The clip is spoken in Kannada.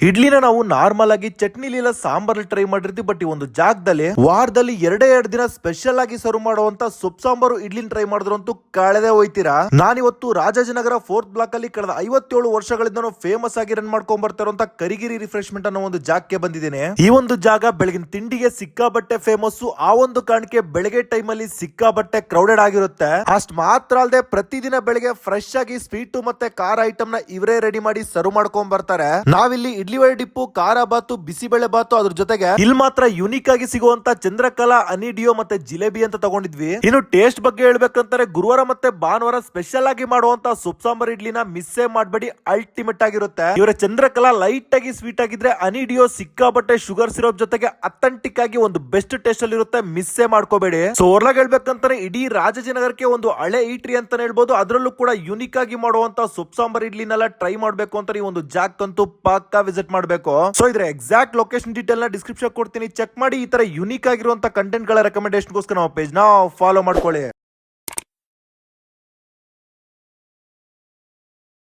ಇಡ್ಲಿನ ನಾವು ನಾರ್ಮಲ್ ಆಗಿ ಚಟ್ನಿಲಿ ಇಲ್ಲ ಸಾಂಬಾರ್ ಟ್ರೈ ಮಾಡಿರ್ತೀವಿ. ಬಟ್ ಈ ಒಂದು ಜಾಗದಲ್ಲಿ ವಾರದಲ್ಲಿ ಎರಡು ದಿನ ಸ್ಪೆಷಲ್ ಆಗಿ ಸರ್ವ್ ಮಾಡುವಂತ ಸೊಪ್ಪು ಸಾಂಬಾರು ಇಡ್ಲಿನ ಟ್ರೈ ಮಾಡಿದ್ರಂತೂ ಕಳೆದೇ ಹೋಯ್ತೀರಾ. ನಾನಿವತ್ತು ರಾಜಾಜಿನಗರ 4th ಬ್ಲಾಕ್ ಅಲ್ಲಿ ಕಳೆದ 57 ವರ್ಷಗಳಿಂದ ಫೇಮಸ್ ಆಗಿ ರನ್ ಮಾಡ್ಕೊಂಡ್ ಬರ್ತಾ ಕರಿಗಿರಿ ರಿಫ್ರೆಶ್ಮೆಂಟ್ ಅನ್ನೋ ಒಂದು ಜಾಗಕ್ಕೆ ಬಂದಿದ್ದೇನೆ. ಈ ಒಂದು ಜಾಗ ಬೆಳಗಿನ ತಿಂಡಿಗೆ ಸಿಕ್ಕಾಬಟ್ಟೆ ಫೇಮಸ್. ಆ ಒಂದು ಕಾರಣಕ್ಕೆ ಬೆಳಗ್ಗೆ ಟೈಮ್ ಅಲ್ಲಿ ಸಿಕ್ಕಾಬಟ್ಟೆ ಕ್ರೌಡೆಡ್ ಆಗಿರುತ್ತೆ. ಅಷ್ಟ್ ಮಾತ್ರ ಅಲ್ಲದೆ ಪ್ರತಿದಿನ ಬೆಳಗ್ಗೆ ಫ್ರೆಶ್ ಆಗಿ ಸ್ವೀಟ್ ಮತ್ತೆ ಖಾರ ಐಟಮ್ ನ ಇವರೇ ರೆಡಿ ಮಾಡಿ ಸರ್ವ್ ಮಾಡ್ಕೊಂಡ್ ಬರ್ತಾರೆ. ನಾವಿಲ್ಲಿ ಇಡ್ಲಿ ವಡೆ ಡಿಪ್ಪು, ಖಾರ ಬಾತು, ಬಿಸಿಬೇಳೆ ಬಾತು, ಅದ್ರ ಜೊತೆಗೆ ಇಲ್ಲಿ ಮಾತ್ರ ಯುನಿಕ್ ಆಗಿ ಸಿಗುವಂತ ಚಂದ್ರಕಲಾ, ಅನಿಡಿಯೋ ಮತ್ತೆ ಜಿಲೇಬಿ ಅಂತ ತಗೊಂಡಿದ್ವಿ. ಇನ್ನು ಟೇಸ್ಟ್ ಬಗ್ಗೆ ಹೇಳ್ಬೇಕಂತಾರೆ ಗುರುವಾರ ಮತ್ತೆ ಭಾನುವಾರ ಸ್ಪೆಷಲ್ ಆಗಿ ಮಾಡುವಂತ ಸೊಪ್ಪು ಸಾಂಬಾರ್ ಇಡ್ಲಿನ ಮಿಸ್ಸೇ ಮಾಡ್ಬೇಡಿ, ಅಲ್ಟಿಮೇಟ್ ಆಗಿರುತ್ತೆ. ಇವರ ಚಂದ್ರಕಲಾ ಲೈಟ್ ಆಗಿ ಸ್ವೀಟ್ ಆಗಿದ್ರೆ, ಅನಿಡಿಯೋ ಸಿಕ್ಕಾಬಟ್ಟೆ ಶುಗರ್ ಸಿರಪ್ ಜೊತೆಗೆ ಅಥೆಂಟಿಕ್ ಆಗಿ ಒಂದು ಬೆಸ್ಟ್ ಟೇಸ್ಟ್ ಅಲ್ಲಿ ಇರುತ್ತೆ, ಮಿಸ್ಸೇ ಮಾಡ್ಕೋಬೇಡಿ. ಸೊ ಓರ್ಲಾಗ ಹೇಳ್ಬೇಕಂತಾರೆ ಇಡೀ ರಾಜಾಜಿನಗರಕ್ಕೆ ಒಂದು ಹಳೆ ಈಟ್ರಿ ಅಂತಾನೆ ಹೇಳ್ಬೋದು. ಅದರಲ್ಲೂ ಕೂಡ ಯುನಿಕ್ ಆಗಿ ಮಾಡುವಂತ ಸೊಪ್ಪು ಸಾಂಬಾರ್ ಇಡ್ಲಿನೆಲ್ಲ ಟ್ರೈ ಮಾಡ್ಬೇಕು ಅಂತ ಈ ಒಂದು ಜಾಗಕ್ಕಂತೂ ಪಕ್ಕಾ ವಿಸಿಟ್ ಮಾಡಬೇಕು. ಸೊ ಇದ್ರ ಎಕ್ಸಾಕ್ಟ್ ಲೊಕೇಶನ್ ಡೀಟೇಲ್ ನ ಡಿಸ್ಕ್ರಿಪ್ಷನ್ ಕೊಡ್ತೀನಿ, ಚೆಕ್ ಮಾಡಿ. ಈ ತರ ಯುನಿಕ್ ಆಗಿರುವಂತ ಕಂಟೆಂಟ್ ಗಳ ರೆಕಮೆಂಡೇಶನ್ ಗೋಸ್ಕರ ನಮ್ಮ ಪೇಜ್ ನ ಫಾಲೋ ಮಾಡ್ಕೊಳ್ಳಿ.